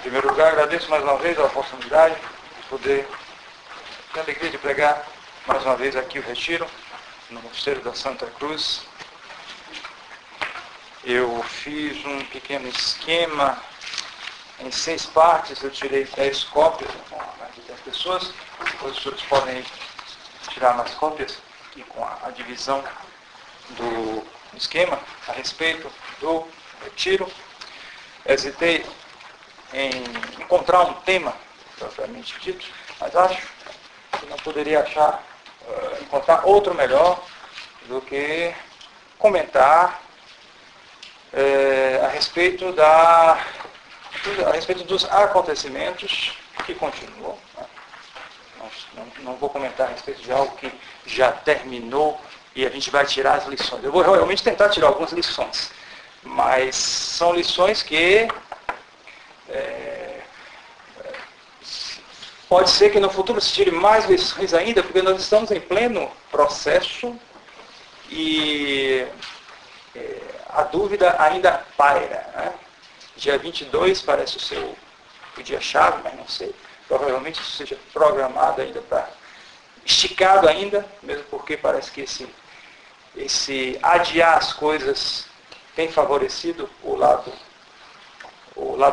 Em primeiro lugar, agradeço mais uma vez a oportunidade de poder ter a alegria de pregar mais uma vez aqui o Retiro, no Mosteiro da Santa Cruz. Eu fiz um pequeno esquema em 6 partes, eu tirei 10 cópias, com mais de 10 pessoas. Depois os senhores podem tirar mais cópias e com a divisão do esquema a respeito do Retiro. Hesitei em encontrar um tema propriamente dito, mas acho que não poderia encontrar outro melhor do que comentar a respeito dos acontecimentos que continuam. Não vou comentar a respeito de algo que já terminou e a gente vai tirar as lições. Eu vou realmente tentar tirar algumas lições, mas são lições que pode ser que no futuro se tire mais lições ainda, porque nós estamos em pleno processo e a dúvida ainda paira. Né? Dia 22 parece o dia-chave, mas não sei. Provavelmente isso seja programado ainda esticado ainda, mesmo porque parece que esse adiar as coisas tem favorecido o lado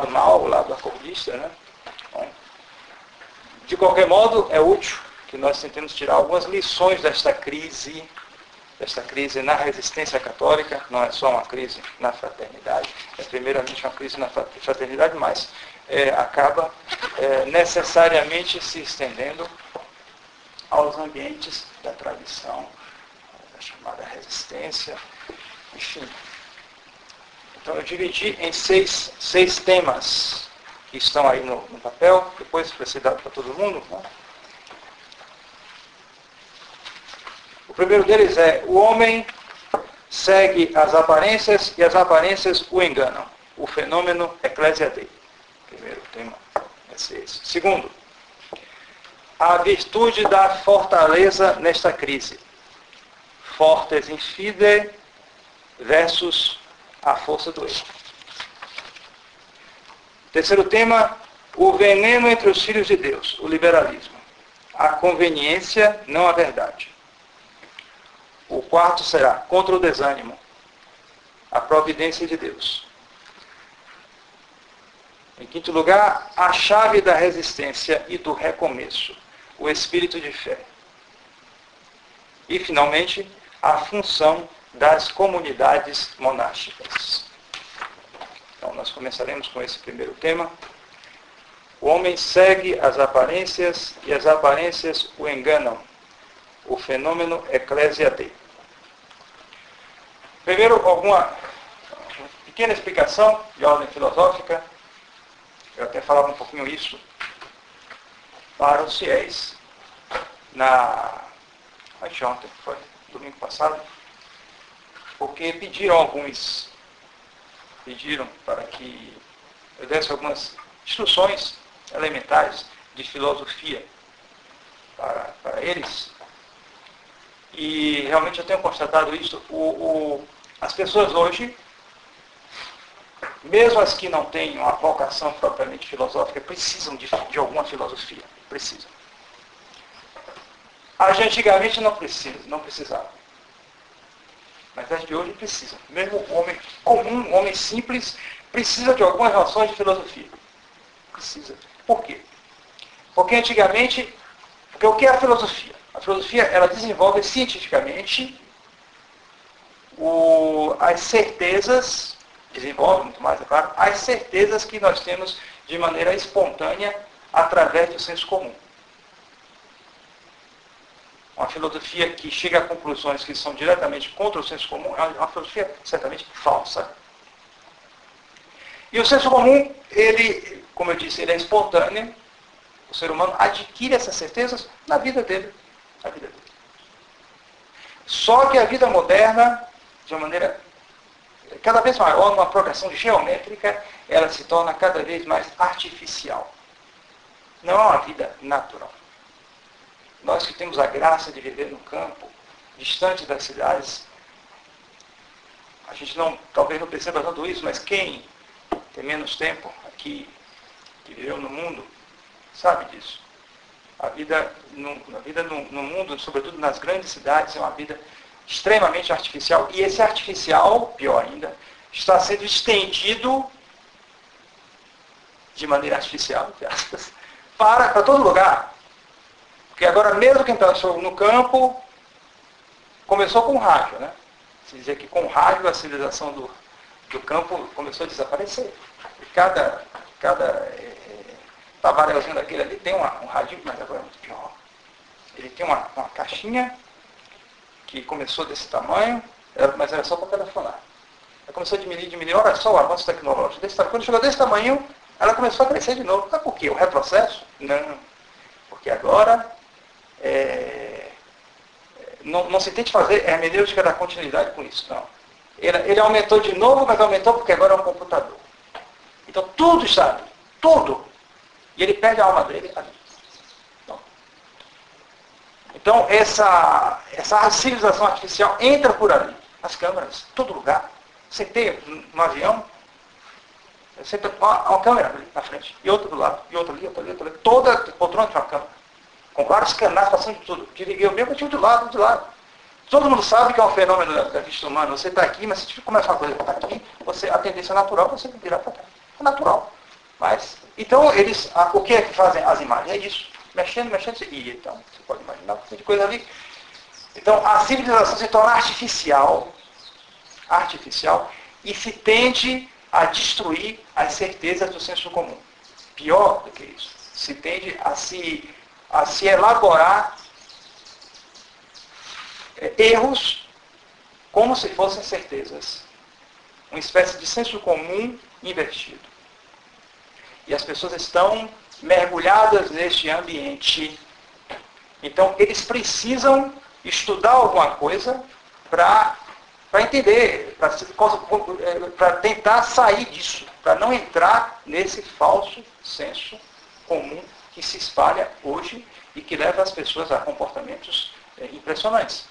mau, o lado acordista, né? Bom, de qualquer modo, é útil que nós tentemos tirar algumas lições desta crise na resistência católica. Não é só uma crise na fraternidade, é primeiramente uma crise na fraternidade, mas acaba necessariamente se estendendo aos ambientes da tradição, da chamada resistência, enfim. Então eu dividi em 6 temas que estão aí no papel, depois vai ser dado para todo mundo. Né? O primeiro deles é: o homem segue as aparências e as aparências o enganam. O fenômeno Ecclesia Dei. Primeiro tema vai ser esse. Segundo, a virtude da fortaleza nesta crise. Fortes in fide versus a força do erro. Terceiro tema, o veneno entre os filhos de Deus, o liberalismo. A conveniência, não a verdade. O quarto será contra o desânimo, a providência de Deus. Em quinto lugar, a chave da resistência e do recomeço, o espírito de fé. E, finalmente, a função das comunidades monásticas. Então, nós começaremos com esse primeiro tema. O homem segue as aparências e as aparências o enganam. O fenômeno Ecclesia Dei. Primeiro, alguma pequena explicação de ordem filosófica. Eu até falava um pouquinho isso para os fiéis ontem, foi domingo passado, porque pediram para que eu desse algumas instruções elementares de filosofia para eles. E realmente eu tenho constatado isso. As pessoas hoje, mesmo as que não têm uma vocação propriamente filosófica, precisam de alguma filosofia. Precisam. As de antigamente não precisavam. Mas as de hoje precisam. Mesmo o homem comum, o homem simples, precisa de algumas noções de filosofia. Precisa. Por quê? Porque antigamente, o que é a filosofia? A filosofia, ela desenvolve cientificamente as certezas, desenvolve muito mais, é claro, as certezas que nós temos de maneira espontânea através do senso comum. Uma filosofia que chega a conclusões que são diretamente contra o senso comum é uma filosofia certamente falsa. E o senso comum, ele, como eu disse, ele é espontâneo. O ser humano adquire essas certezas na vida dele. Só que a vida moderna, de uma maneira cada vez maior, numa progressão geométrica, ela se torna cada vez mais artificial. Não é uma vida natural. Nós que temos a graça de viver no campo, distante das cidades, a gente talvez não perceba tanto isso, mas quem tem menos tempo aqui que viveu no mundo, sabe disso. A vida no mundo, sobretudo nas grandes cidades, é uma vida extremamente artificial. E esse artificial, pior ainda, está sendo estendido de maneira artificial, para todo lugar. Porque agora, mesmo quem está no campo, começou com o rádio, né? Se dizer que com o rádio a civilização do campo começou a desaparecer. E cada tabaréuzinho daquele ali tem um radinho, mas agora é muito pior. Ele tem uma caixinha que começou desse tamanho, mas era só para telefonar. Ela começou a diminuir, olha só o avanço tecnológico. Quando chegou desse tamanho, ela começou a crescer de novo. Mas por quê? O retrocesso? Não. Porque agora não se tente fazer hermenêutica da continuidade com isso, não. Ele aumentou de novo, mas aumentou porque agora é um computador. Então tudo está ali. Tudo. E ele perde a alma dele ali. Então essa civilização artificial entra por ali. As câmeras, todo lugar. Sentei no avião, senta uma câmera ali na frente, e outra do lado, e outra ali, outra ali, outra ali. Toda poltrona de uma câmera. Com vários canais passando de tudo. Desliguei o meu, eu tive de lado, de lado. Todo mundo sabe que é um fenômeno da vista humana. Você está aqui, mas se começar uma coisa que está aqui, a tendência natural é você virar para cá. É natural. Mas, então, o que é que fazem as imagens? É isso. Mexendo, e então, você pode imaginar um de coisa ali. Então, a civilização se torna artificial, e se tende a destruir as certezas do senso comum. Pior do que isso. Se tende a se elaborar erros como se fossem certezas. Uma espécie de senso comum invertido. E as pessoas estão mergulhadas neste ambiente. Então, eles precisam estudar alguma coisa para entender, para tentar sair disso, para não entrar nesse falso senso comum que se espalha hoje e que leva as pessoas a comportamentos impressionantes.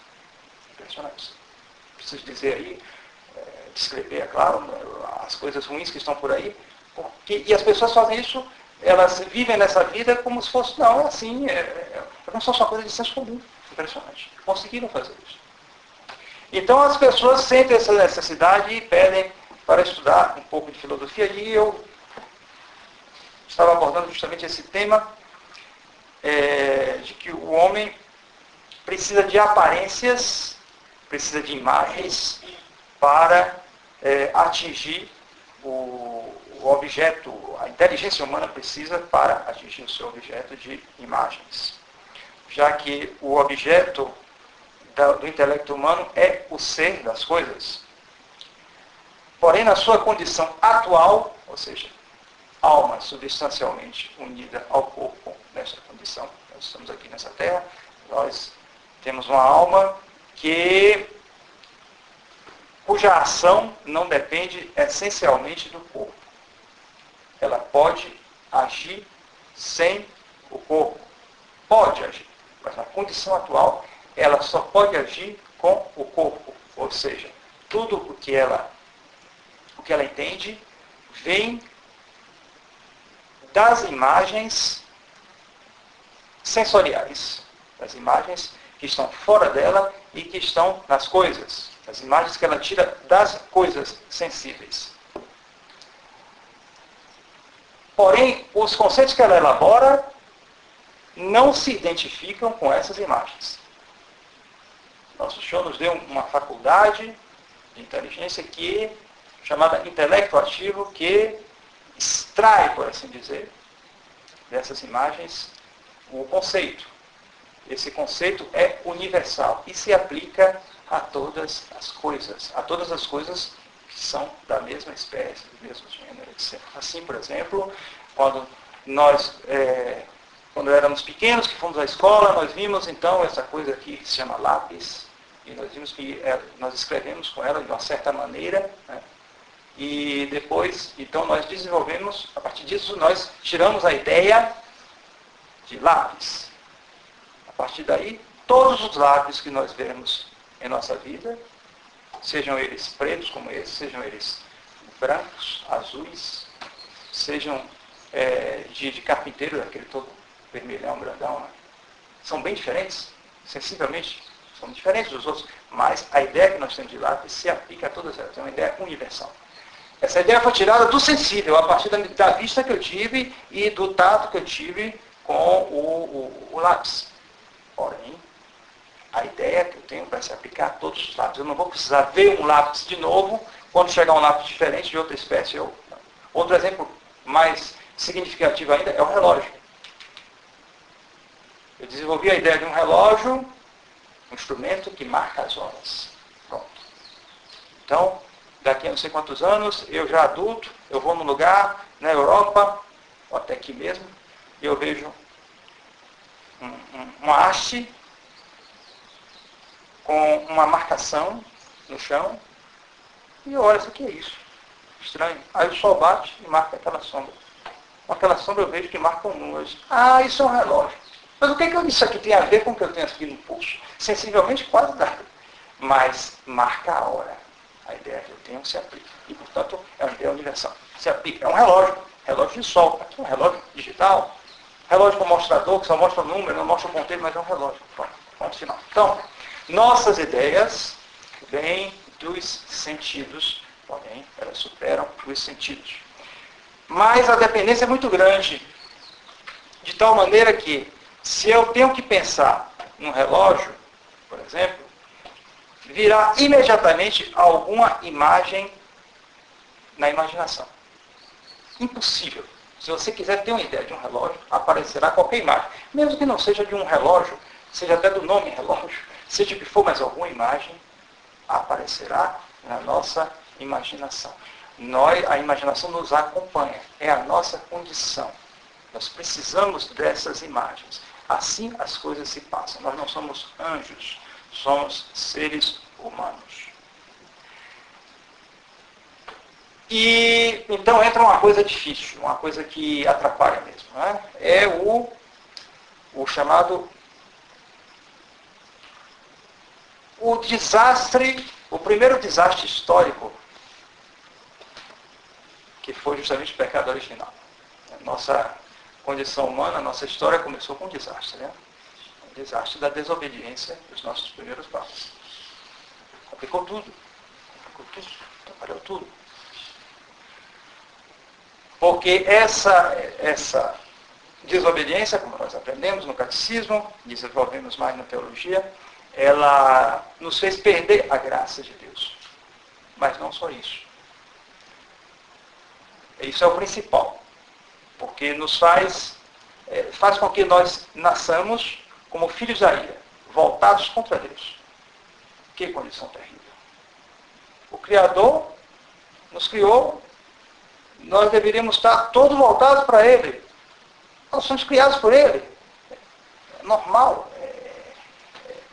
Preciso dizer aí, descrever, é claro, as coisas ruins que estão por aí, e as pessoas fazem isso, elas vivem nessa vida como se fosse, não, é assim, é como se fosse uma coisa de senso comum. Impressionante. Conseguiram fazer isso. Então as pessoas sentem essa necessidade e pedem para estudar um pouco de filosofia, e eu estava abordando justamente esse tema de que o homem precisa de aparências, precisa de imagens para atingir o objeto. A inteligência humana precisa para atingir o seu objeto de imagens. Já que o objeto do intelecto humano é o ser das coisas. Porém, na sua condição atual, ou seja, alma substancialmente unida ao corpo, nessa condição, nós estamos aqui nessa terra, nós temos uma alma cuja ação não depende essencialmente do corpo. Ela pode agir sem o corpo. Pode agir, mas na condição atual, ela só pode agir com o corpo. Ou seja, tudo o que ela entende vem das imagens sensoriais, das imagens que estão fora dela e que estão nas coisas, as imagens que ela tira das coisas sensíveis. Porém, os conceitos que ela elabora não se identificam com essas imagens. Nosso Senhor nos deu uma faculdade de inteligência chamada intelecto ativo, que extrai, por assim dizer, dessas imagens o conceito. Esse conceito é universal e se aplica a todas as coisas que são da mesma espécie, do mesmo gênero, etc. Assim, por exemplo, quando éramos pequenos, que fomos à escola, nós vimos então essa coisa aqui que se chama lápis, e nós vimos que nós escrevemos com ela de uma certa maneira, né? E depois, então, nós desenvolvemos, a partir disso, nós tiramos a ideia de lápis. A partir daí, todos os lápis que nós vemos em nossa vida, sejam eles pretos como esse, sejam eles brancos, azuis, sejam de carpinteiro, aquele todo vermelhão, grandão, né? São bem diferentes, sensivelmente, são diferentes dos outros, mas a ideia que nós temos de lápis se aplica a todas elas, é uma ideia universal. Essa ideia foi tirada do sensível, a partir da vista que eu tive e do tato que eu tive com o lápis. Porém, a ideia que eu tenho vai se aplicar a todos os lápis. Eu não vou precisar ver um lápis de novo, quando chegar um lápis diferente de outra espécie. Outro exemplo mais significativo ainda é o relógio. Eu desenvolvi a ideia de um relógio, um instrumento que marca as horas. Pronto. Então, daqui a não sei quantos anos, eu já adulto, eu vou num lugar, na Europa, ou até aqui mesmo, e eu vejo uma haste com uma marcação no chão, e eu olho, o que é isso? Estranho. Aí o sol bate e marca aquela sombra. Com aquela sombra eu vejo que marca um número. Ah, isso é um relógio. Mas o que isso aqui tem a ver com o que eu tenho aqui no pulso? Sensivelmente quase nada. Mas marca a hora. A ideia que eu tenho se aplica. E, portanto, é uma ideia universal. Se aplica. É um relógio. Relógio de sol. Aqui é um relógio digital. Relógio com mostrador, que só mostra o número, não mostra o ponteiro, mas é um relógio. Pronto. Ponto final. Então, nossas ideias vêm dos sentidos. Porém, elas superam os sentidos. Mas a dependência é muito grande. De tal maneira que, se eu tenho que pensar num relógio, por exemplo, virá imediatamente alguma imagem na imaginação. Impossível. Se você quiser ter uma ideia de um relógio, aparecerá qualquer imagem. Mesmo que não seja de um relógio, seja até do nome relógio, seja o que for, mas alguma imagem aparecerá na nossa imaginação. A imaginação nos acompanha. É a nossa condição. Nós precisamos dessas imagens. Assim as coisas se passam. Nós não somos anjos. Somos seres humanos. E então entra uma coisa difícil, uma coisa que atrapalha mesmo. Né? É o chamado o desastre, o primeiro desastre histórico, que foi justamente o pecado original. A nossa condição humana, a nossa história começou com um desastre. Né? O desastre da desobediência dos nossos primeiros pais. Complicou tudo, atrapalhou tudo. Porque essa desobediência, como nós aprendemos no catecismo, desenvolvemos mais na teologia, ela nos fez perder a graça de Deus. Mas não só isso. Isso é o principal. Porque nos faz com que nós nasçamos como filhos da ira, voltados contra Deus. Que condição terrível. O Criador nos criou, nós deveríamos estar todos voltados para Ele. Nós somos criados por Ele. É normal,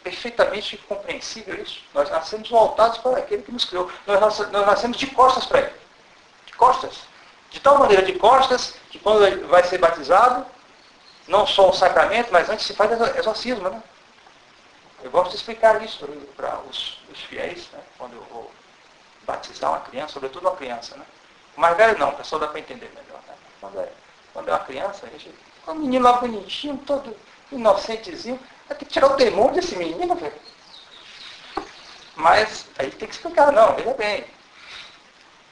perfeitamente compreensível isso. Nós nascemos voltados para aquele que nos criou. Nós nascemos de costas para Ele. De costas. De tal maneira de costas, que quando ele vai ser batizado, não só o sacramento, mas antes se faz exorcismo. Né? Eu gosto de explicar isso para os fiéis, né? Quando eu vou batizar uma criança, sobretudo uma criança. Né? O mais velho não, o pessoal dá para entender melhor. Né? Quando é uma criança, um menino lá bonitinho, todo inocentezinho, vai ter que tirar o demônio desse menino, velho. Mas aí tem que explicar, não, veja bem.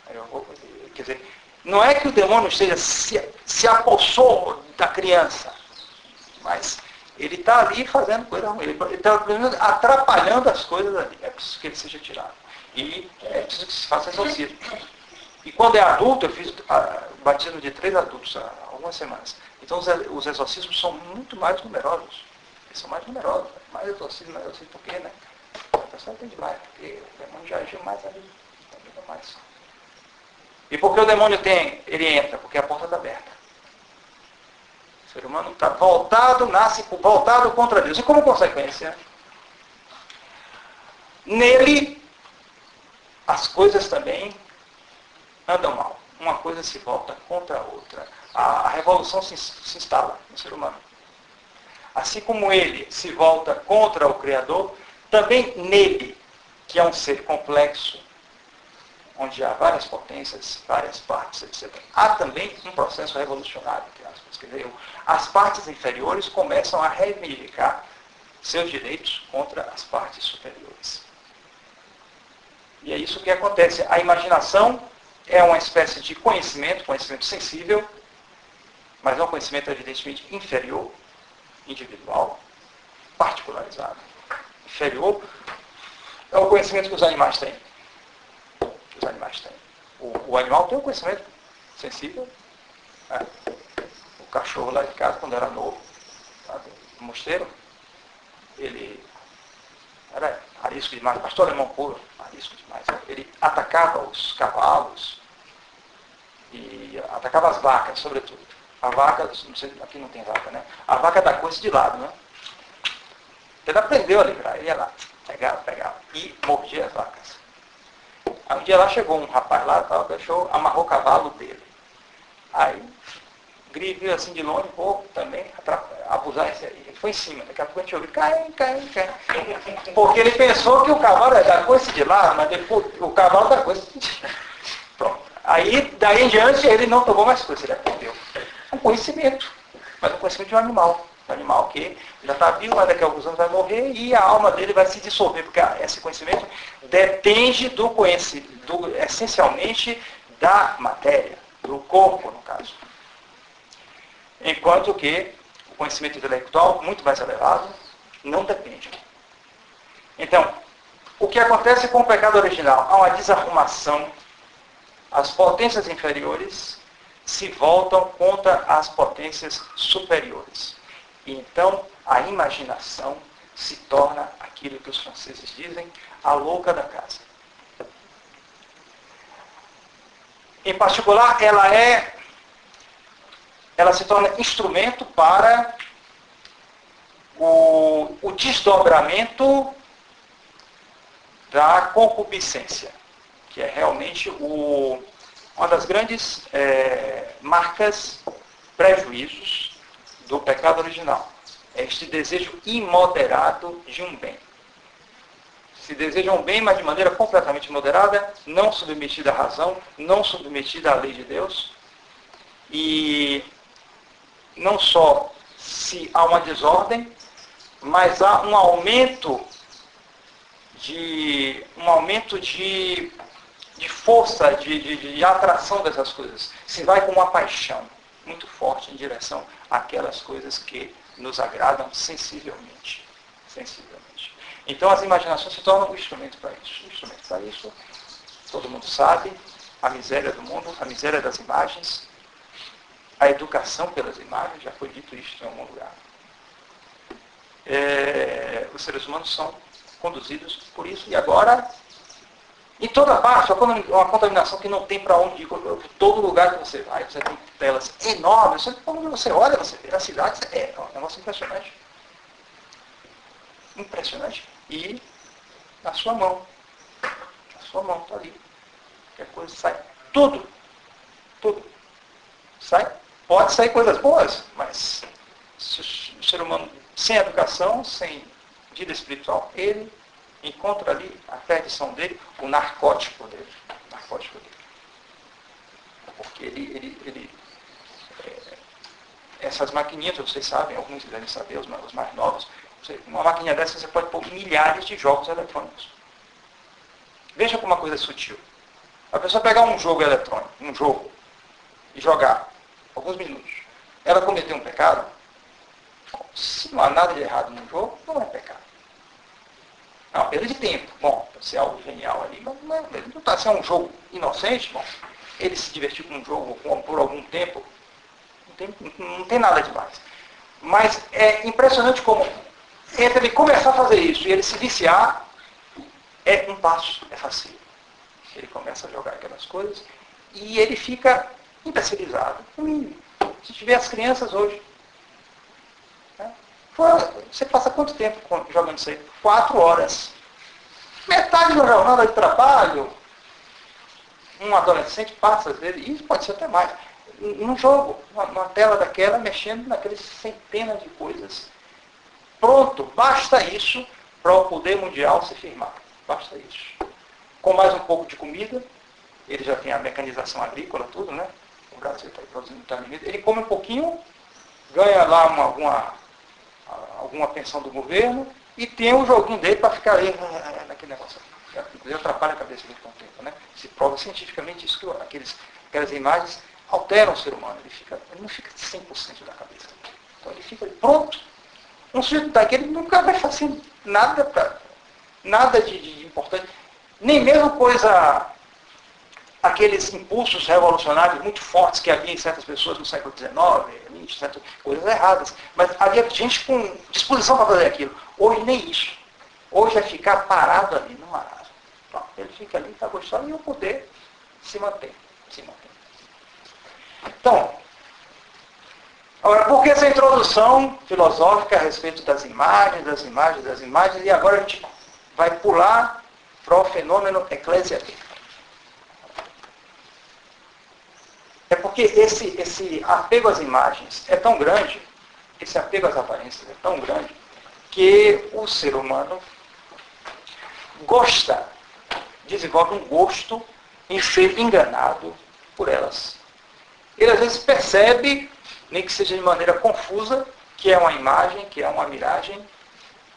Aí eu vou, quer dizer, não é que o demônio esteja se apossou da criança, mas ele está ali fazendo coisa ruim, ele está atrapalhando as coisas ali. É preciso que ele seja tirado. E é preciso que se faça exorcismo. E quando é adulto, eu fiz batismo de 3 adultos há algumas semanas. Então os exorcismos são muito mais numerosos. Eles são mais numerosos. Mais exorcismo, por quê, né? A pessoa entende mais, porque o demônio já agiu mais ali. Mais. E por que o demônio ele entra? Porque a porta está aberta. O ser humano está voltado, nasce voltado contra Deus. E como consequência, nele, as coisas também andam mal. Uma coisa se volta contra a outra. A revolução se instala no ser humano. Assim como ele se volta contra o Criador, também nele, que é um ser complexo, onde há várias potências, várias partes, etc., há também um processo revolucionário, entre aspas. Quer dizer, as partes inferiores começam a reivindicar seus direitos contra as partes superiores. E é isso que acontece. A imaginação é uma espécie de conhecimento sensível, mas é um conhecimento evidentemente inferior, individual, particularizado. Inferior é o conhecimento que os animais têm. Os animais têm. O animal tem um conhecimento sensível. O cachorro lá de casa, quando era novo, sabe, no mosteiro, ele era arisco demais, pastor alemão puro, arisco demais. Ele atacava os cavalos e atacava as vacas, sobretudo. A vaca, não sei, aqui não tem vaca, né? A vaca dá coisa de lado, né? Ele aprendeu a livrar, ele ia lá, pegava e mordia as vacas. Aí um dia lá chegou um rapaz lá, amarrou o cavalo dele. Aí viu assim de longe, um pouco também, abusar esse aí. Ele foi em cima, daqui a pouco a gente ouviu, cai. Porque ele pensou que o cavalo ia dar coice de lado, mas depois, o cavalo dá coice de lado. Pronto. Aí, daí em diante, ele não tomou mais coice, ele aprendeu. Um conhecimento, mas um conhecimento de um animal. Um animal que já está vivo, mas daqui a alguns anos vai morrer e a alma dele vai se dissolver, porque esse conhecimento depende essencialmente da matéria, do corpo, no caso. Enquanto que o conhecimento intelectual, muito mais elevado, não depende. Então, o que acontece com o pecado original? Há uma desarrumação. As potências inferiores se voltam contra as potências superiores. E então, a imaginação se torna aquilo que os franceses dizem, a louca da casa. Em particular, ela se torna instrumento para o desdobramento da concupiscência, que é realmente uma das grandes marcas, prejuízos do pecado original. É este desejo imoderado de um bem. Se deseja um bem, mas de maneira completamente moderada, não submetida à razão, não submetida à lei de Deus, e não só se há uma desordem, mas há um aumento de força, de atração dessas coisas. Se vai com uma paixão muito forte em direção àquelas coisas que nos agradam sensivelmente. Então as imaginações se tornam um instrumento para isso. Um instrumento para isso, todo mundo sabe, a miséria do mundo, a miséria das imagens, a educação pelas imagens, já foi dito isso em algum lugar. Os seres humanos são conduzidos por isso, e agora, em toda parte, uma contaminação que não tem para onde ir. Todo lugar que você vai, você tem telas enormes, quando você olha, você vê a cidade, é um negócio impressionante. Impressionante. E na sua mão. Na sua mão, está ali. Qualquer coisa sai. Tudo. Sai. Pode sair coisas boas, mas se o ser humano sem educação, sem vida espiritual, ele encontra ali a perdição dele, o narcótico dele. Porque essas maquininhas, vocês sabem, alguns devem saber, os mais novos, uma maquininha dessa você pode pôr milhares de jogos eletrônicos. Veja como uma coisa é sutil. A pessoa pegar um jogo eletrônico, e jogar alguns minutos, ela cometeu um pecado. Se não há nada de errado no jogo, não é pecado. É uma perda de tempo. Bom, pode ser algo genial ali, mas não está. Se é um jogo inocente, bom, ele se divertir com um jogo por algum tempo, não tem nada demais. Mas é impressionante como, entre ele começar a fazer isso e ele se viciar, é um passo, é fácil. Ele começa a jogar aquelas coisas e ele fica imbecilizado. Se tiver as crianças hoje, você passa quanto tempo jogando isso aí? 4 horas. Metade da jornada de trabalho, um adolescente passa, às vezes, isso pode ser até mais, num jogo, numa tela daquela, mexendo naquelas centenas de coisas. Pronto, basta isso para o poder mundial se firmar. Basta isso. Com mais um pouco de comida, ele já tem a mecanização agrícola, tudo, né? O Brasil está produzindo muito alimento. Ele come um pouquinho, ganha lá alguma pensão do governo e tem o joguinho dele para ficar ali naquele negócio. Inclusive atrapalha a cabeça dele com o tempo, né? Se prova cientificamente isso, que aquelas imagens alteram o ser humano. Ele não fica 100% da cabeça. Então ele fica pronto. Um sujeito daquele nunca vai fazer nada de importante. Nem mesmo aqueles impulsos revolucionários muito fortes que havia em certas pessoas no século XIX, certas coisas erradas. Mas havia gente com disposição para fazer aquilo. Hoje nem isso. Hoje é ficar parado ali no marasmo. Ele fica ali, está gostando, e o poder se mantém. Então, agora, por que essa introdução filosófica a respeito das imagens, e agora a gente vai pular para o fenômeno eclesiástico. É porque esse apego às imagens é tão grande, esse apego às aparências é tão grande, que o ser humano desenvolve um gosto em ser enganado por elas. Ele às vezes percebe, nem que seja de maneira confusa, que é uma imagem, que é uma miragem,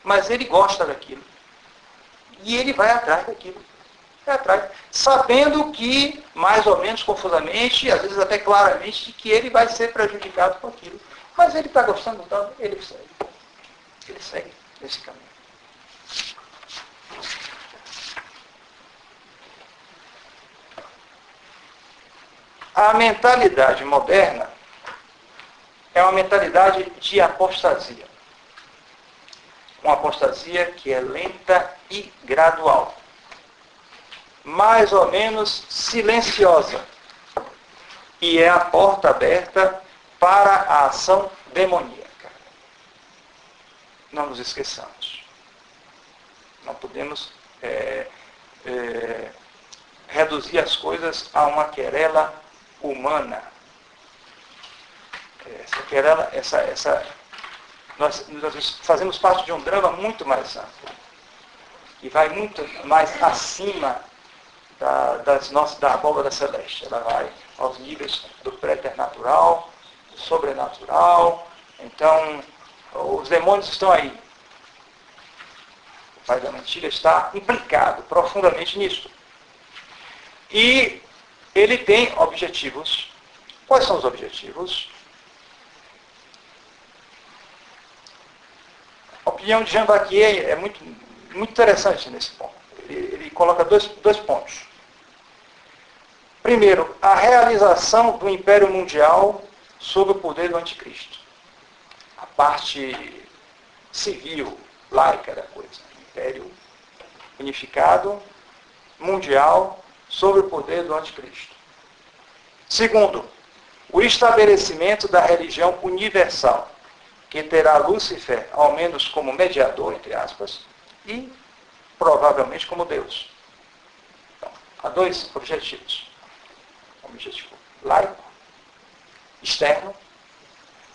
mas ele gosta daquilo. E ele vai atrás daquilo. Vai atrás, sabendo que, mais ou menos confusamente, às vezes até claramente, que ele vai ser prejudicado por aquilo. Mas ele está gostando, então ele segue. Ele segue esse caminho. A mentalidade moderna é uma mentalidade de apostasia. Uma apostasia que é lenta e gradual. Mais ou menos silenciosa. E é a porta aberta para a ação demoníaca. Não nos esqueçamos. Não podemos reduzir as coisas a uma querela humana. Essa querela, nós fazemos parte de um drama muito mais amplo, que vai muito mais acima da abóbora celeste. Ela vai aos níveis do preternatural, do sobrenatural. Então, os demônios estão aí. O pai da mentira está implicado profundamente nisso. E ele tem objetivos. Quais são os objetivos? A opinião de Jean Vacquier é muito interessante nesse ponto. Ele coloca dois pontos. Primeiro, a realização do Império Mundial sob o poder do Anticristo. A parte civil, laica da coisa. Império unificado, mundial, sob o poder do Anticristo. Segundo, o estabelecimento da religião universal, que terá Lúcifer, ao menos como mediador, entre aspas, e provavelmente como Deus. Então, há dois objetivos. Um objetivo laico, externo,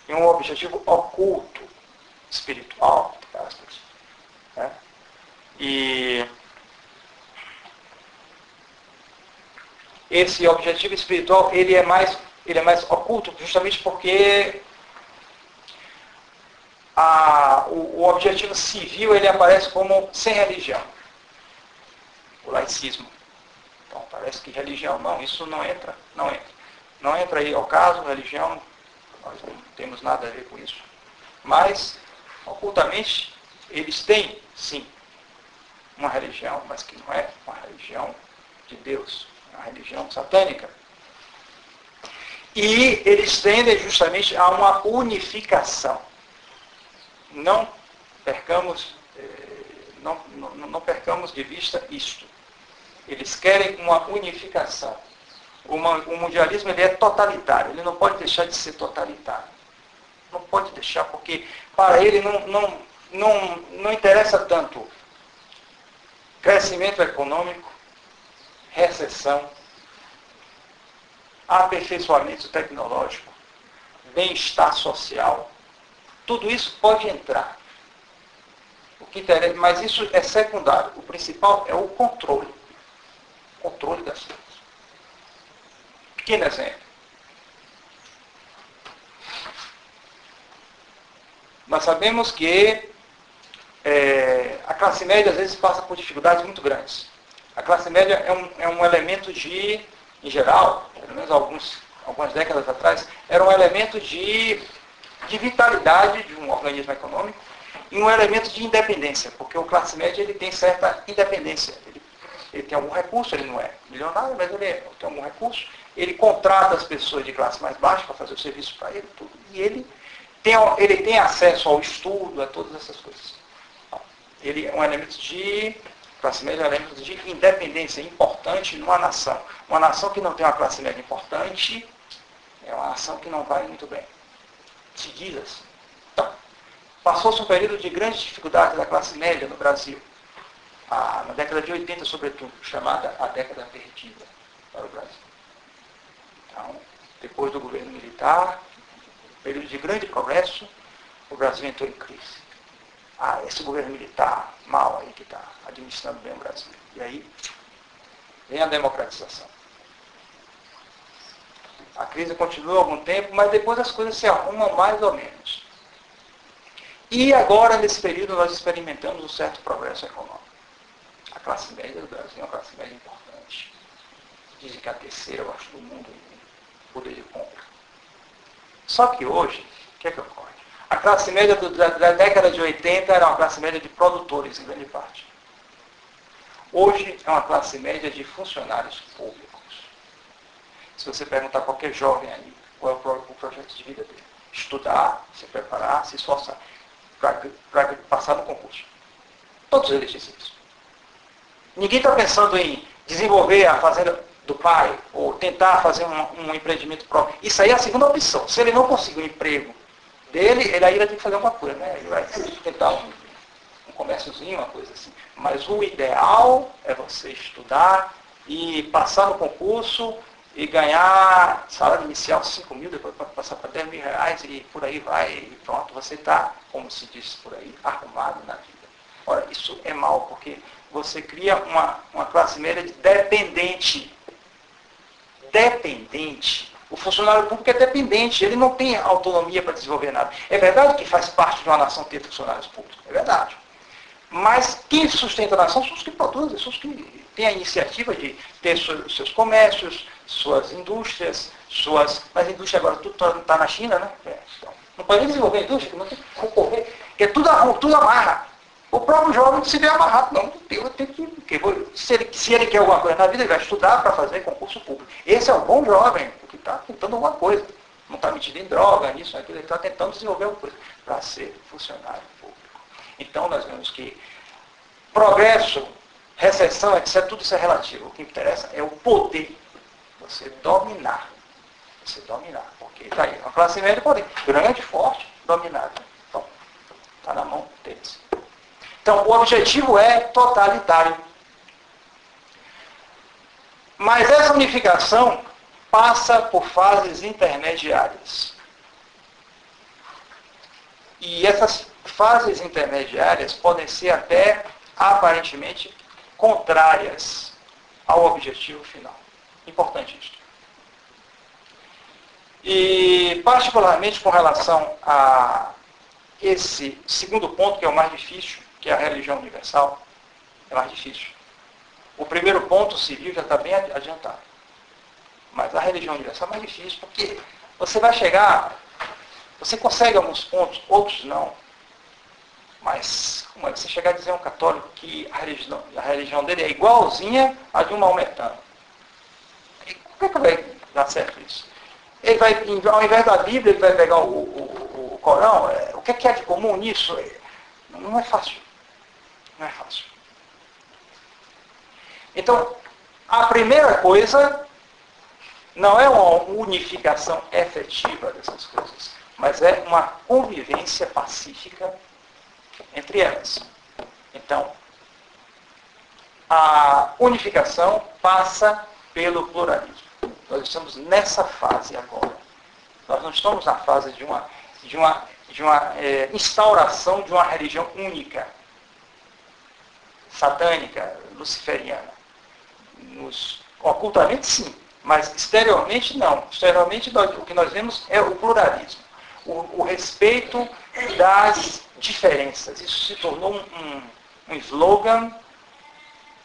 e um objetivo oculto, espiritual, entre aspas. Né? E esse objetivo espiritual, ele é mais oculto, justamente porque o objetivo civil, ele aparece como sem religião. O laicismo. Então, parece que religião, não, isso não entra. Não entra aí ao caso, religião, nós não temos nada a ver com isso. Mas, ocultamente, eles têm, sim, uma religião, mas que não é uma religião de Deus, é uma religião satânica. E eles tendem justamente a uma unificação. Não percamos de vista isto. Eles querem uma unificação. O mundialismo, ele é totalitário. Ele não pode deixar de ser totalitário. Não pode deixar, porque para ele não interessa tanto crescimento econômico, recessão, aperfeiçoamento tecnológico, bem-estar social. Tudo isso pode entrar. O que interessa, mas isso é secundário. O principal é o controle. O controle das coisas. Pequeno exemplo. Nós sabemos que a classe média às vezes passa por dificuldades muito grandes. A classe média é um elemento em geral, pelo menos algumas décadas atrás, era um elemento de vitalidade de um organismo econômico e um elemento de independência, porque o classe média ele tem certa independência. Ele tem algum recurso, ele não é milionário, mas ele tem algum recurso, ele contrata as pessoas de classe mais baixa para fazer o serviço para ele, tudo, e ele tem acesso ao estudo, a todas essas coisas. Ele é um elemento classe média é um elemento de independência importante numa nação. Uma nação que não tem uma classe média importante é uma nação que não vai muito bem. Se diz assim. Então, passou-se um período de grandes dificuldades da classe média no Brasil. Na década de 80, sobretudo, chamada a década perdida para o Brasil. Então, depois do governo militar, período de grande progresso, o Brasil entrou em crise. Esse governo militar mal aí que está administrando bem o Brasil. E aí vem a democratização. A crise continua algum tempo, mas depois as coisas se arrumam mais ou menos. E agora, nesse período, nós experimentamos um certo progresso econômico. A classe média do Brasil é uma classe média importante. Dizem que é a terceira, eu acho, do mundo em poder de compra. Só que hoje, o que é que ocorre? A classe média da década de 80 era uma classe média de produtores, em grande parte. Hoje é uma classe média de funcionários públicos. Se você perguntar a qualquer jovem aí, qual é o projeto de vida dele? Estudar, se preparar, se esforçar para passar no concurso. Todos eles dizem isso. Ninguém está pensando em desenvolver a fazenda do pai, ou tentar fazer um empreendimento próprio. Isso aí é a segunda opção. Se ele não conseguir um emprego dele, ele aí vai ter que fazer uma coisa, né? Ele vai tentar um comérciozinho, uma coisa assim. Mas o ideal é você estudar e passar no concurso e ganhar salário inicial 5 mil, depois passar para 10 mil reais e por aí vai, e pronto, você está, como se diz por aí, arrumado na vida. Ora, isso é mal, porque você cria uma classe média dependente. Dependente. O funcionário público é dependente, ele não tem autonomia para desenvolver nada. É verdade que faz parte de uma nação ter funcionários públicos, é verdade. Mas quem sustenta a nação são os que produzem, são os que têm a iniciativa de ter seus comércios, suas indústrias, mas a indústria agora tudo está na China, né? Então, não pode nem desenvolver a indústria, não tem que concorrer, porque tudo amarra. O próprio jovem se vê amarrado, não, eu tenho que se ele quer alguma coisa na vida, ele vai estudar para fazer concurso público. Esse é um bom jovem, porque está tentando alguma coisa. Não está metido em droga, nisso, naquilo, ele está tentando desenvolver alguma coisa para ser funcionário público. Então nós vemos que progresso, recessão, etc., tudo isso é relativo. O que interessa é o poder. Você dominar. Porque está aí, uma classe média poder. Grande, forte, dominada. Então, está na mão deles. Então, o objetivo é totalitário. Mas essa unificação passa por fases intermediárias. E essas fases intermediárias podem ser até aparentemente contrárias ao objetivo final. Importante isso. E particularmente com relação a esse segundo ponto, que é o mais difícil, que é a religião universal, é mais difícil. O primeiro ponto civil já está bem adiantado. Mas a religião universal é mais difícil, porque você vai chegar, você consegue alguns pontos, outros não. Mas como é que você chegar a dizer a um católico que a religião dele é igualzinha à de um maometano? Como é que vai dar certo isso? Ele vai, ao invés da Bíblia, ele vai pegar o Corão. O que é de comum nisso? Não é fácil. Não é fácil. Então, a primeira coisa não é uma unificação efetiva dessas coisas, mas é uma convivência pacífica entre elas. Então, a unificação passa pelo pluralismo. Nós estamos nessa fase agora. Nós não estamos na fase de uma instauração de uma religião única, satânica, luciferiana. Ocultamente, sim. Mas exteriormente não. Exteriormente o que nós vemos é o pluralismo. O respeito das diferenças. Isso se tornou um slogan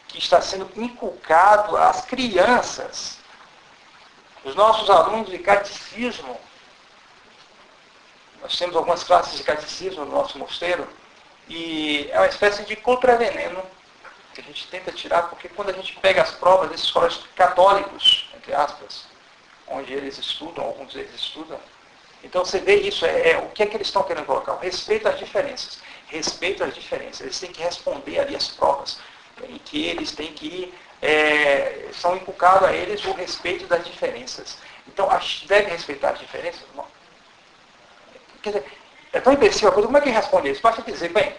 que está sendo inculcado às crianças. Os nossos alunos de catecismo, nós temos algumas classes de catecismo no nosso mosteiro, e é uma espécie de contraveneno que a gente tenta tirar, porque quando a gente pega as provas desses colégios católicos, entre aspas, onde eles estudam, alguns deles estudam, então você vê isso, o que é que eles estão querendo colocar? O respeito às diferenças. Respeito às diferenças. Eles têm que responder ali as provas, em que eles têm que são inculcados a eles o respeito das diferenças. Então, deve respeitar as diferenças? Não. Quer dizer, é tão imbecil a coisa, como é que responde isso? Basta dizer, bem,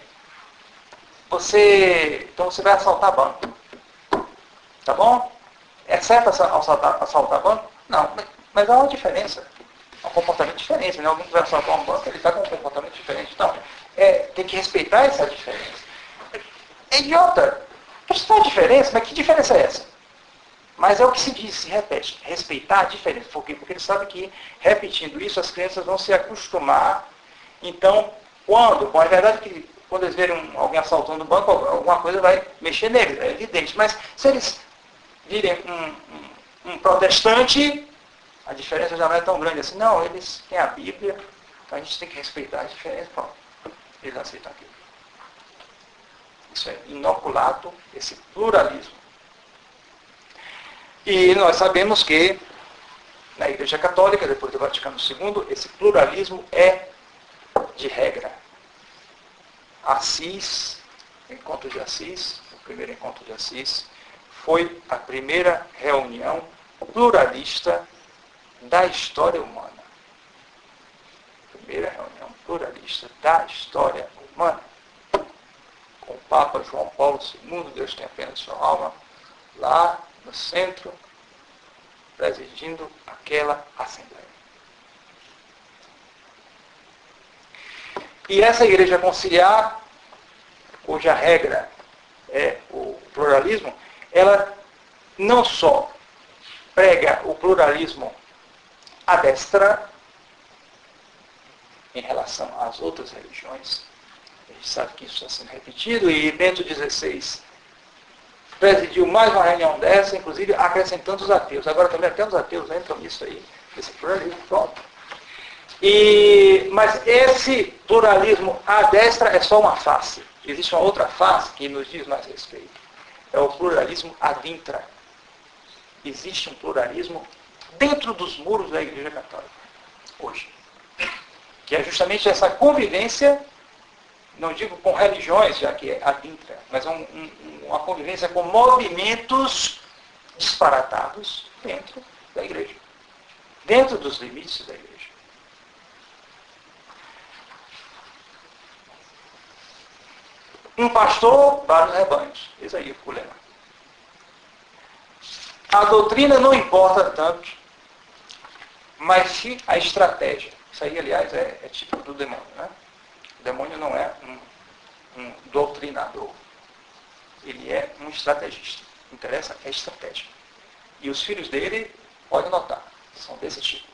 então você vai assaltar banco. Tá bom? É certo assaltar banco? Não, mas há uma diferença. Há um comportamento diferente, né? Alguém que vai assaltar um banco, ele está com um comportamento diferente. Então, tem que respeitar essa diferença. É idiota. Isso não é diferença, mas que diferença é essa? Mas é o que se diz, se repete. Respeitar a diferença. Por quê? Porque ele sabe que, repetindo isso, as crianças vão se acostumar. Então, bom, é verdade que quando eles verem alguém assaltando o banco, alguma coisa vai mexer neles, é evidente. Mas se eles virem um protestante, a diferença já não é tão grande assim. Não, eles têm a Bíblia, então a gente tem que respeitar a diferença. Pronto, eles aceitam aquilo. Isso é inoculado, esse pluralismo. E nós sabemos que, na Igreja Católica, depois do Vaticano II, esse pluralismo é de regra. Assis, Encontro de Assis, o primeiro Encontro de Assis, foi a primeira reunião pluralista da história humana. Primeira reunião pluralista da história humana. Com o Papa João Paulo II, Deus tenha pena de sua alma, lá no centro, presidindo aquela Assembleia. E essa Igreja Conciliar, cuja regra é o pluralismo, ela não só prega o pluralismo à destra, em relação às outras religiões, a gente sabe que isso está sendo repetido, e Bento XVI presidiu mais uma reunião dessa, inclusive acrescentando os ateus. Agora também até os ateus entram nisso aí, esse pluralismo, pronto. Mas esse pluralismo à destra é só uma face. Existe uma outra face que nos diz mais respeito. É o pluralismo ad intra. Existe um pluralismo dentro dos muros da Igreja Católica, hoje. Que é justamente essa convivência, não digo com religiões, já que é ad intra, mas uma convivência com movimentos disparatados dentro da Igreja. Dentro dos limites da Igreja. Um pastor, vários rebanhos. Isso aí o lema. A doutrina não importa tanto, mas sim a estratégia. Isso aí, aliás, é tipo do demônio. Né? O demônio não é um doutrinador. Ele é um estrategista. O que interessa é a estratégia. E os filhos dele, pode notar, são desse tipo.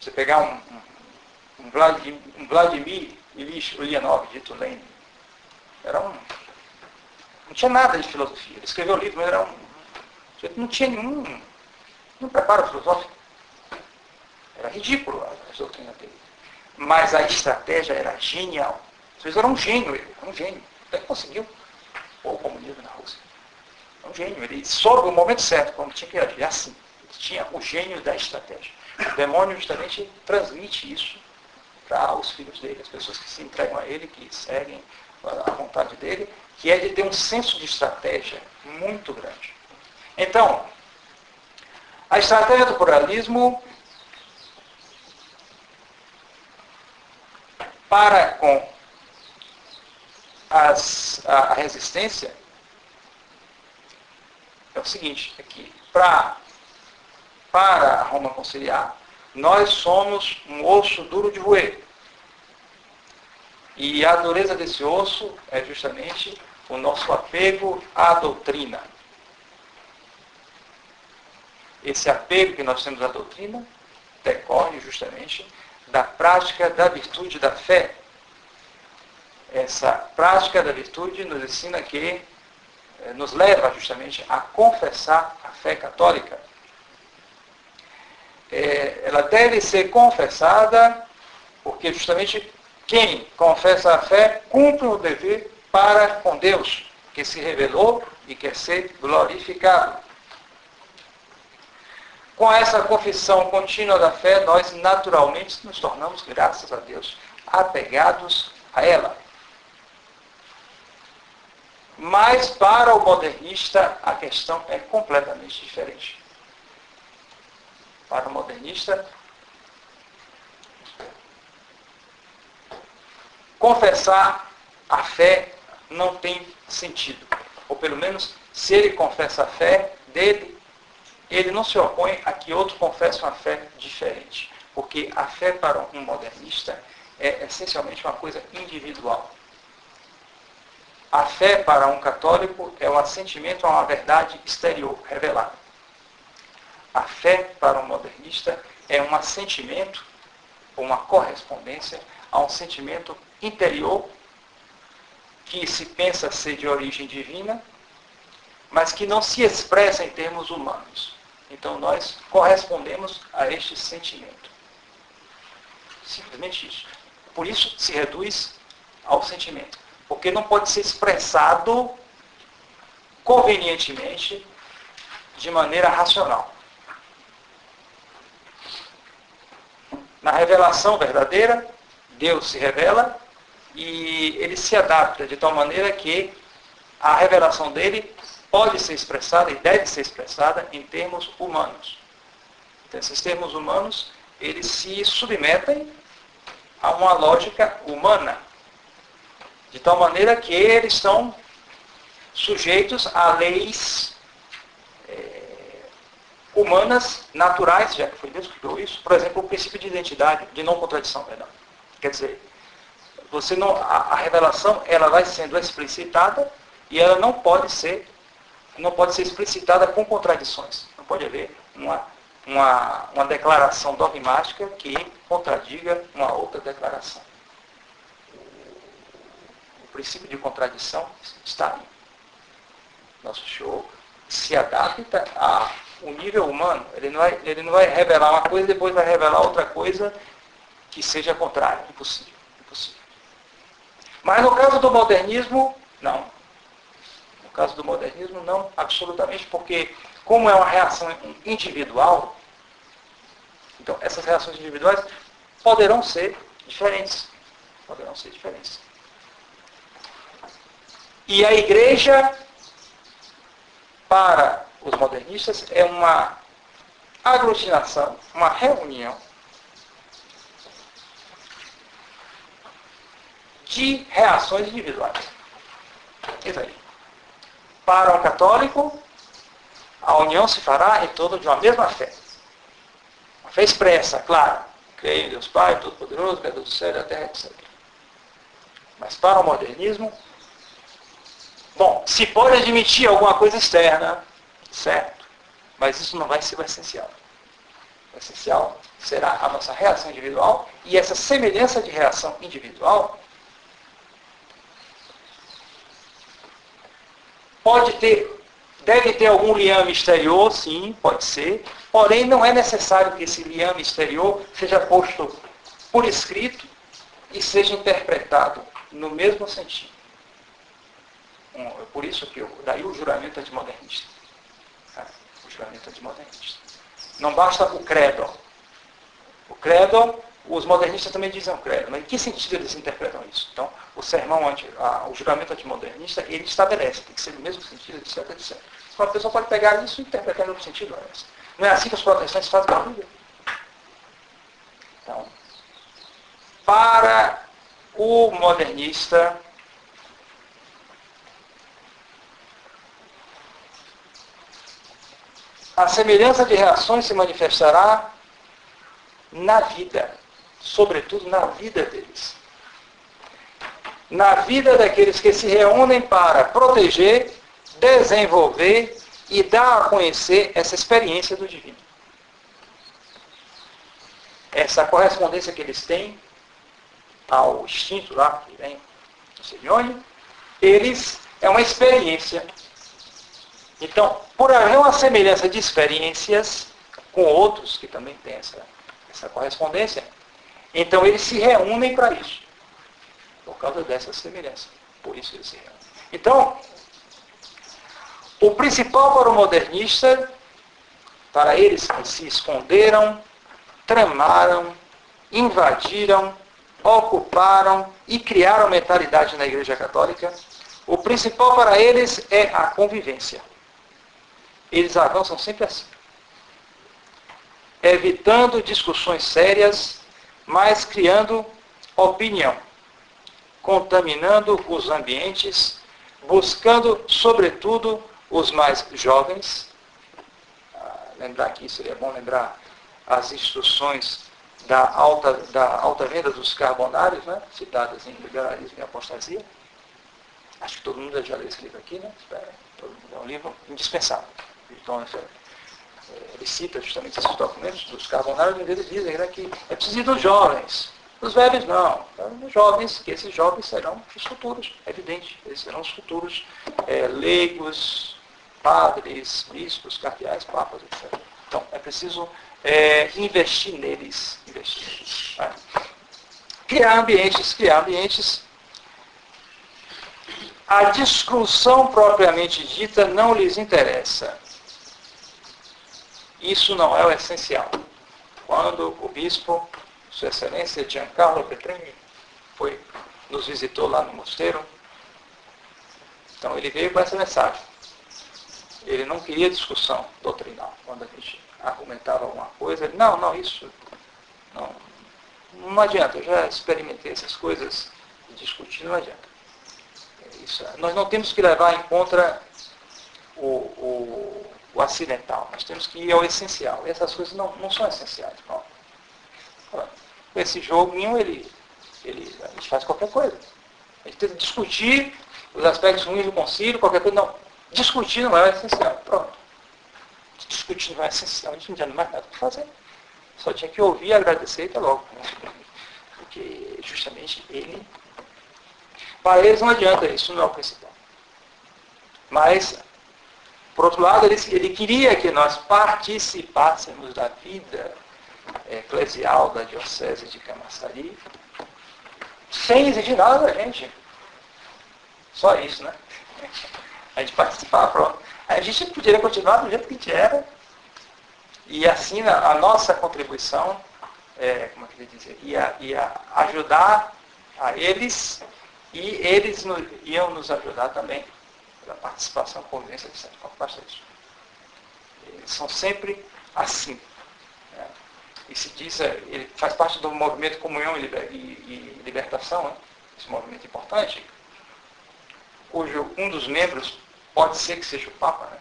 Você pegar um Vladimir Ilyich Ulyanov, dito Lenin, não tinha nada de filosofia. Ele escreveu o livro, mas não tinha nenhum preparo filosófico. Era ridículo a doutrina dele. Mas a estratégia era genial. Às vezes era um gênio ele, um gênio. Até conseguiu pôr o comunismo na Rússia. Um gênio. Ele soube o momento certo, quando tinha que agir assim. Ele tinha o gênio da estratégia. O demônio justamente transmite isso para os filhos dele, as pessoas que se entregam a ele, que seguem a vontade dele, que é de ter um senso de estratégia muito grande. Então, a estratégia do pluralismo para com a resistência é o seguinte, é que para a Roma conciliar, nós somos um osso duro de roer. E a dureza desse osso é justamente o nosso apego à doutrina. esse apego que nós temos à doutrina decorre justamente da prática da virtude da fé. Essa prática da virtude nos ensina que, nos leva justamente a confessar a fé católica. Ela deve ser confessada porque justamente quem confessa a fé cumpre o dever para com Deus, que se revelou e quer ser glorificado. Com essa confissão contínua da fé, nós naturalmente nos tornamos, graças a Deus, apegados a ela. Mas para o modernista a questão é completamente diferente. Para o modernista, confessar a fé não tem sentido. Ou pelo menos, se ele confessa a fé dele, ele não se opõe a que outro confesse uma fé diferente. Porque a fé para um modernista é essencialmente uma coisa individual. A fé para um católico é um assentimento a uma verdade exterior, revelada. A fé para um modernista é um assentimento, ou uma correspondência a um sentimento interior que se pensa ser de origem divina, mas que não se expressa em termos humanos. Então nós correspondemos a este sentimento. Simplesmente isso. Por isso se reduz ao sentimento. Porque não pode ser expressado convenientemente de maneira racional. Na revelação verdadeira, Deus se revela e ele se adapta de tal maneira que a revelação dele pode ser expressada e deve ser expressada em termos humanos. Então, esses termos humanos, eles se submetem a uma lógica humana, de tal maneira que eles estão sujeitos a leis humanas, naturais, já que foi Deus que criou isso. Por exemplo, o princípio de identidade, de não contradição, perdão. Quer dizer, a revelação ela vai sendo explicitada e ela não pode ser explicitada com contradições. Não pode haver uma declaração dogmática que contradiga uma outra declaração. O princípio de contradição está aí. Nosso Senhor se adapta ao nível humano. Ele não vai revelar uma coisa e depois vai revelar outra coisa que seja contrária. Impossível. Mas no caso do modernismo, não. No caso do modernismo, não, absolutamente, porque como é uma reação individual, então essas reações individuais poderão ser diferentes. E a igreja, para os modernistas, é uma aglutinação, uma reunião de reações individuais. Isso aí. Para um católico, a união se fará em torno de uma mesma fé. Uma fé expressa, claro. Creio em Deus Pai, Todo-Poderoso, Criador do céu e da terra, etc. Mas para o modernismo, bom, se pode admitir alguma coisa externa, certo? Mas isso não vai ser o essencial. O essencial será a nossa reação individual, e essa semelhança de reação individual deve ter algum liame exterior, sim, pode ser, porém não é necessário que esse liame exterior seja posto por escrito e seja interpretado no mesmo sentido. Por isso que daí o juramento antimodernista. O juramento antimodernista. Não basta o credo. O credo, os modernistas também dizem o credo, mas em que sentido eles interpretam isso? Então, o juramento antimodernista, ele estabelece, tem que ser no mesmo sentido, etc, etc. Uma pessoa pode pegar isso e interpretar em outro sentido. Não é assim que os protestantes fazem a Bíblia. Então, para o modernista, a semelhança de reações se manifestará na vida, sobretudo na vida deles. Na vida daqueles que se reúnem para proteger, desenvolver e dá a conhecer essa experiência do divino. Essa correspondência que eles têm ao instinto lá, que vem do Simeone, eles é uma experiência. Então, por haver uma semelhança de experiências com outros que também têm essa correspondência, então eles se reúnem para isso. Por causa dessa semelhança. Por isso eles se reúnem. Então, o principal para o modernista, para eles que se esconderam, tramaram, invadiram, ocuparam e criaram mentalidade na Igreja Católica, o principal para eles é a convivência. Eles avançam sempre assim. Evitando discussões sérias, mas criando opinião. Contaminando os ambientes, buscando, sobretudo, os mais jovens. Lembrar aqui, seria bom lembrar as instruções da alta venda dos carbonários, né? Citadas em Liberalismo e Apostasia. Acho que todo mundo já leu esse livro aqui, né? É um livro indispensável. Então, ele cita justamente esses documentos dos carbonários, e eles dizem, né, que é preciso ir dos jovens. Os velhos não. Os jovens, que esses jovens serão os futuros, é evidente. Eles serão os futuros leigos, padres, bispos, cardeais, papas, etc. Então, é preciso investir neles. Né? Criar ambientes. A discussão propriamente dita não lhes interessa. Isso não é o essencial. Quando o bispo, Sua Excelência Giancarlo Petrini, nos visitou lá no mosteiro, então ele veio com essa mensagem. Ele não queria discussão doutrinal. Quando a gente argumentava alguma coisa, ele, isso não adianta. Eu já experimentei essas coisas e discutir não adianta. Nós não temos que levar em conta o acidental. Nós temos que ir ao essencial. E essas coisas não são essenciais. Pronto. Esse joguinho, a gente faz qualquer coisa. A gente tenta discutir os aspectos ruins do concílio, qualquer coisa. Não. Discutir não é o essencial. Pronto. Discutir não é essencial. A gente não tinha mais nada para fazer. Só tinha que ouvir, agradecer e tá logo. Porque justamente para eles não adianta, isso não é o principal. Mas, por outro lado, ele queria que nós participássemos da vida eclesial da Diocese de Camaçari, sem exigir nada da gente. Só isso, né? A gente participar, pronto. A gente poderia continuar do jeito que a gente era, e assim a nossa contribuição, como é que eu ia dizer, ia ajudar a eles, e eles iam nos ajudar também pela participação, convivência, etc. Basta isso. Eles são sempre assim. Né? E se diz, ele faz parte do movimento Comunhão e Libertação, né? Esse movimento importante, cujo um dos membros pode ser que seja o Papa, né?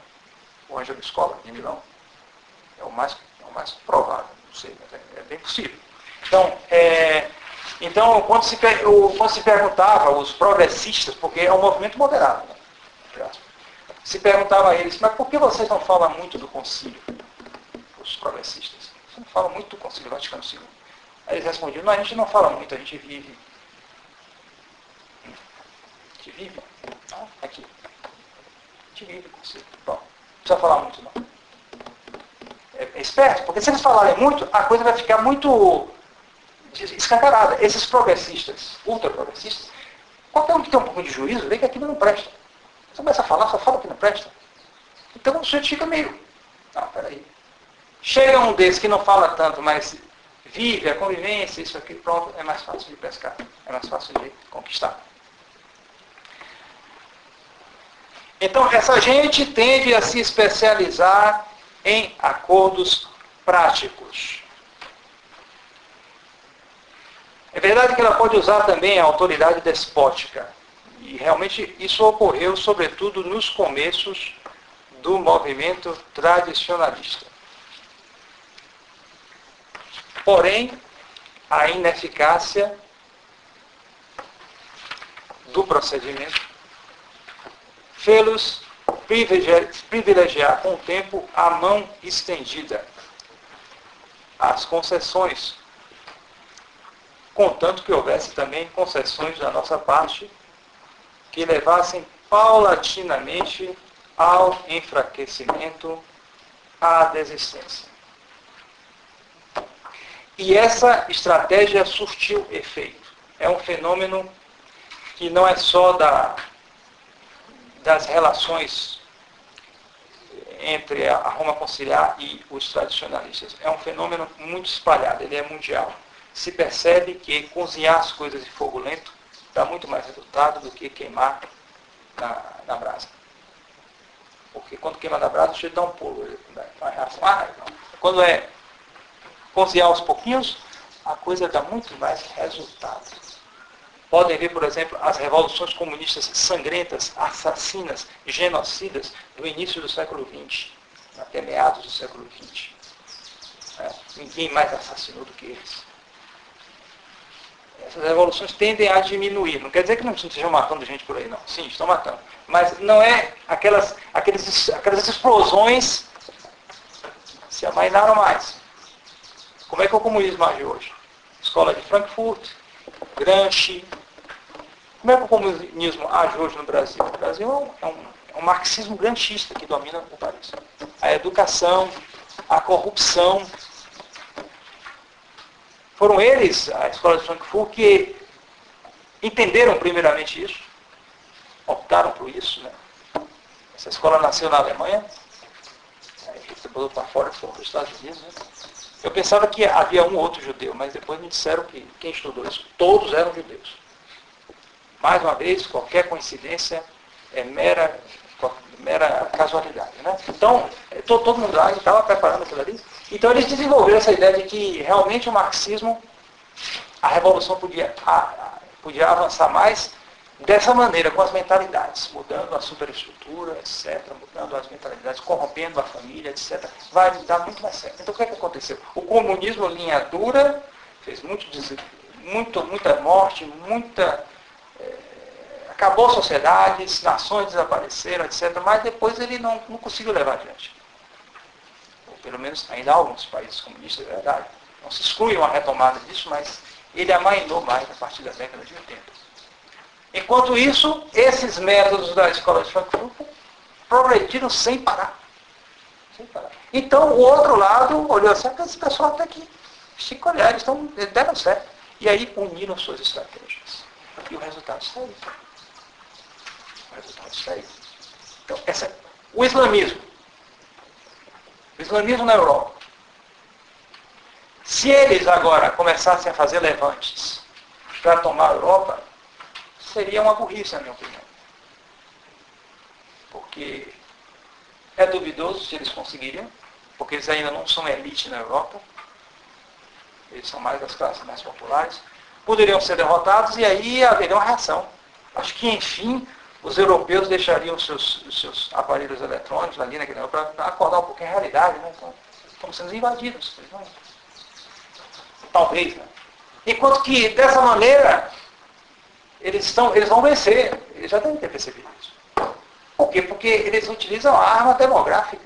O Ângelo Scola, de Milão. É o mais provável, não sei, mas é bem possível. Então, quando se perguntava, os progressistas, porque é um movimento moderado, né? Se perguntava a eles, mas por que vocês não falam muito do concílio? Os progressistas. Vocês não falam muito do concílio Vaticano II. Aí eles respondiam, não, a gente não fala muito, a gente vive. A gente vive. Aqui. A gente vive o concílio. Bom, não precisa falar muito, não. É esperto, porque se eles falarem muito, a coisa vai ficar muito escancarada. Esses progressistas, ultra-progressistas, qualquer um que tem um pouco de juízo, vê que aquilo não presta. Você começa a falar, só fala que não presta. Então o sujeito fica meio... Não, peraí. Chega um desses que não fala tanto, mas vive a convivência, isso aqui, pronto, é mais fácil de pescar. É mais fácil de conquistar. Então, essa gente tende a se especializar em acordos práticos. É verdade que ela pode usar também a autoridade despótica. E realmente isso ocorreu, sobretudo, nos começos do movimento tradicionalista. Porém, a ineficácia do procedimento fê-los privilegiar com o tempo a mão estendida, as concessões, contanto que houvesse também concessões da nossa parte que levassem paulatinamente ao enfraquecimento, à desistência. E essa estratégia surtiu efeito. É um fenômeno que não é só das relações entre a Roma conciliar e os tradicionalistas. É um fenômeno muito espalhado, ele é mundial. Se percebe que cozinhar as coisas de fogo lento dá muito mais resultado do que queimar na brasa. Porque quando queima na brasa, você dá um pulo. Uma reação. Quando é cozinhar aos pouquinhos, a coisa dá muito mais resultado. Podem ver, por exemplo, as revoluções comunistas sangrentas, assassinas, genocidas do início do século XX, até meados do século XX. Ninguém mais assassinou do que eles. Essas revoluções tendem a diminuir. Não quer dizer que não estejam matando gente por aí, não. Sim, estão matando. Mas não é aquelas explosões se amainaram mais. Como é que o comunismo age hoje? Escola de Frankfurt, Gramsci. Como é que o comunismo age hoje no Brasil? O Brasil é um marxismo gramscista que domina o país. A educação, a corrupção. Foram eles, a Escola de Frankfurt, que entenderam primeiramente isso, optaram por isso. Né? Essa escola nasceu na Alemanha, aí depois para fora, foram para os Estados Unidos. Né? Eu pensava que havia um ou outro judeu, mas depois me disseram que quem estudou isso, todos eram judeus. Mais uma vez, qualquer coincidência é mera casualidade. Né? Então, todo mundo lá estava preparando aquilo ali. Então, eles desenvolveram essa ideia de que realmente o marxismo, a revolução podia avançar mais dessa maneira, com as mentalidades, mudando a superestrutura, etc., mudando as mentalidades, corrompendo a família, etc., vai dar muito mais certo. Então, o que aconteceu? O comunismo, linha dura, fez muita morte, acabou sociedades, nações desapareceram, etc., mas depois ele não conseguiu levar adiante. Ou pelo menos ainda há alguns países comunistas, é verdade. Não se exclui uma retomada disso, mas ele amainou mais a partir da década de 80. Enquanto isso, esses métodos da Escola de Frankfurt progrediram sem parar. Sem parar. Então, o outro lado olhou assim, esse pessoal até aqui, eles deram certo. E aí uniram suas estratégias. E o resultado está aí. O resultado está aí. Então, o islamismo. O islamismo na Europa. Se eles agora começassem a fazer levantes para tomar a Europa, seria uma burrice, na minha opinião. Porque é duvidoso se eles conseguiriam, porque eles ainda não são elite na Europa. Eles são mais das classes mais populares. Poderiam ser derrotados e aí haveria uma reação. Acho que, enfim, os europeus deixariam os seus aparelhos eletrônicos ali naquele para acordar um pouquinho a realidade. Né? Então, estamos sendo invadidos. Talvez. Né? Enquanto que, dessa maneira, eles vão vencer. Eles já devem ter percebido isso. Por quê? Porque eles utilizam a arma demográfica.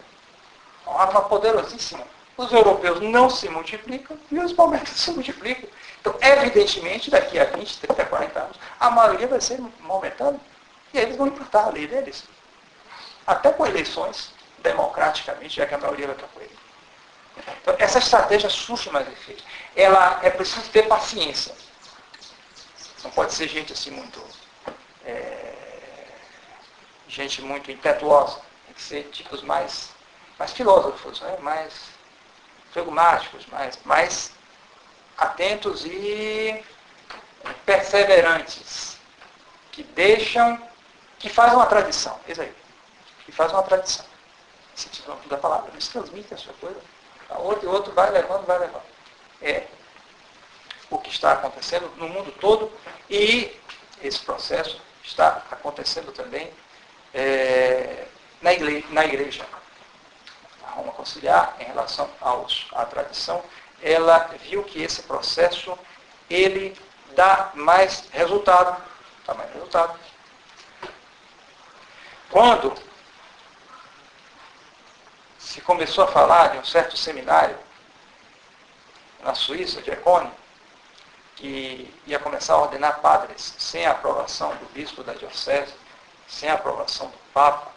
Uma arma poderosíssima. Os europeus não se multiplicam e os maometas se multiplicam. Então, evidentemente, daqui a 20, 30, 40 anos, a maioria vai ser maometana. E eles vão implantar a lei deles. Até com eleições, democraticamente, já que a maioria vai estar com ele. Então, essa estratégia surge mais efeito. É preciso ter paciência. Não pode ser gente assim muito impetuosa. Tem que ser tipos mais filósofos, né? Mais flegmáticos, mais atentos e perseverantes. Que fazem uma tradição. Isso aí. Que fazem uma tradição. Esse tipo da palavra. Eles transmitem a sua coisa. O outro vai levando. É o que está acontecendo no mundo todo e esse processo está acontecendo também na igreja. A Roma Conciliar, em relação à tradição, ela viu que esse processo ele dá mais resultado. Quando se começou a falar de um certo seminário na Suíça, de Econe, que ia começar a ordenar padres sem a aprovação do bispo da diocese, sem a aprovação do Papa.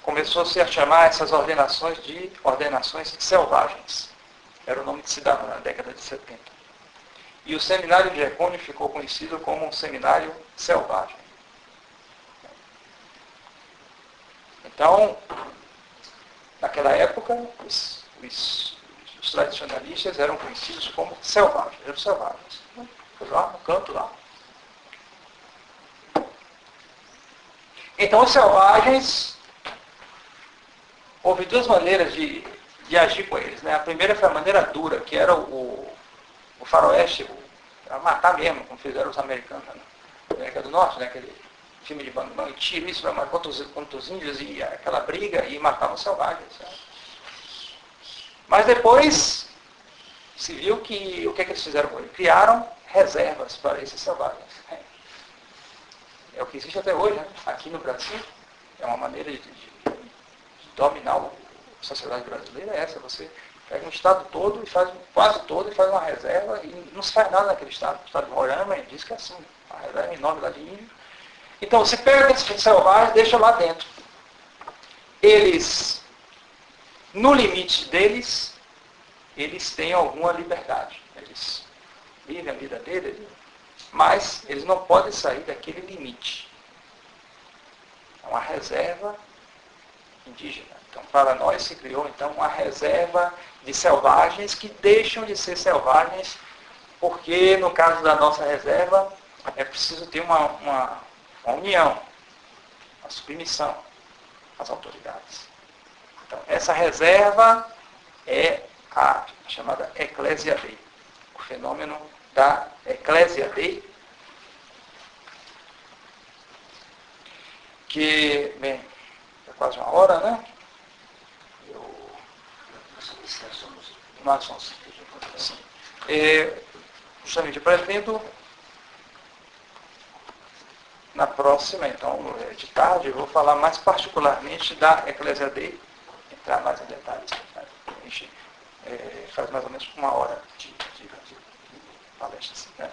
Começou-se a chamar essas ordenações de ordenações selvagens. Era o nome que se dava na década de 70. E o seminário de Econe ficou conhecido como um seminário selvagem. Então, naquela época, os tradicionalistas eram conhecidos como selvagens. Eram selvagens. Foi lá no canto lá. Então, os selvagens, houve duas maneiras de agir com eles. Né? A primeira foi a maneira dura, que era o faroeste, para matar mesmo, como fizeram os americanos na América do Norte, né? Aquele filme de Bang Bang, tiro isso para matar contra os índios, e aquela briga, e matavam os selvagens. Né? Mas depois se viu que o que eles fizeram com ele? Criaram reservas para esses selvagens. É o que existe até hoje, né? Aqui no Brasil. É uma maneira de dominar a sociedade brasileira, é essa. Você pega um estado todo, e faz quase todo, e faz uma reserva, e não se faz nada naquele estado. O estado de Roraima diz que é assim. A reserva enorme lá de índio. Então, você pega esses selvagens e deixa lá dentro. Eles, no limite deles, eles têm alguma liberdade. Eles vivem a vida deles, mas eles não podem sair daquele limite. É uma reserva indígena. Então, para nós se criou, então, uma reserva de selvagens que deixam de ser selvagens, porque, no caso da nossa reserva, é preciso ter uma união, uma submissão às autoridades. Então, essa reserva é a chamada Ecclesia Dei. O fenômeno da Ecclesia Dei, que, bem, é quase uma hora, né? Nós somos. Justamente, eu pretendo, na próxima, então, de tarde, eu vou falar mais particularmente da Ecclesia Dei, entrar mais em detalhes. Né? A gente faz mais ou menos uma hora de palestra. Né?